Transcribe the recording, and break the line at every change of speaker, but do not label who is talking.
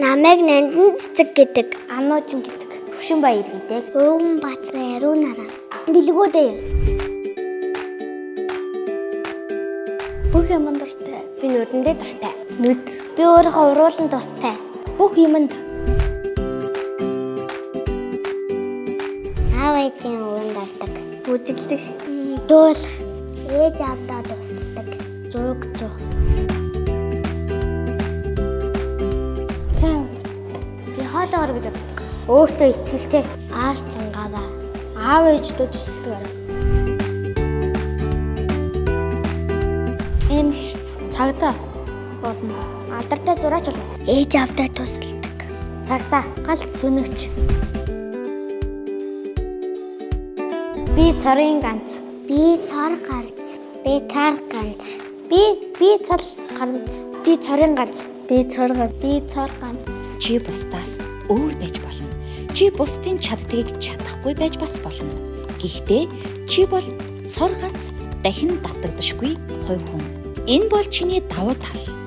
Намайг Нандин Цэцэг гэдэг.
Ануучин гэдэг. Төвшин баяр гэдэг.
Өвгөн Баатар Ариун нараа. Бэлгүү дээр.
Бүх юмд дуртай. Би нүдэндээ дуртай.
Нүд.
Би өөрийнхөө уруулан дуртай.
Бүх юмд. Аав ээжийн өвгөн дуртай.
Бүжиглэх.
Дуулах. Ээж аавдаа тусалдаг. Зураг зурх.
Би хоолоогоор гэж боддог. Өөртөө итгэлтэй.
Ааш цангаараа.
Аав ээждөө тусалдаг. Эмч цагдаа болно. Алдартай зураач болно.
Ээж аавдаа тусалдаг.
Цагдаа галт сүнэгч. Би цорын ганц.
Би цор ганц. Би цар ганц.
Би цал ганц. Би цорын ганц.
Би цор ганц.
Би цор ганц.
Чи бусдаас өөр байж болно. Чи бусдын чаддгийг чадахгүй байж бас болно. Гэхдээ чи бол цор ганц дахин давтагдашгүй хувь хүн. Энэ бол чиний давуу тал.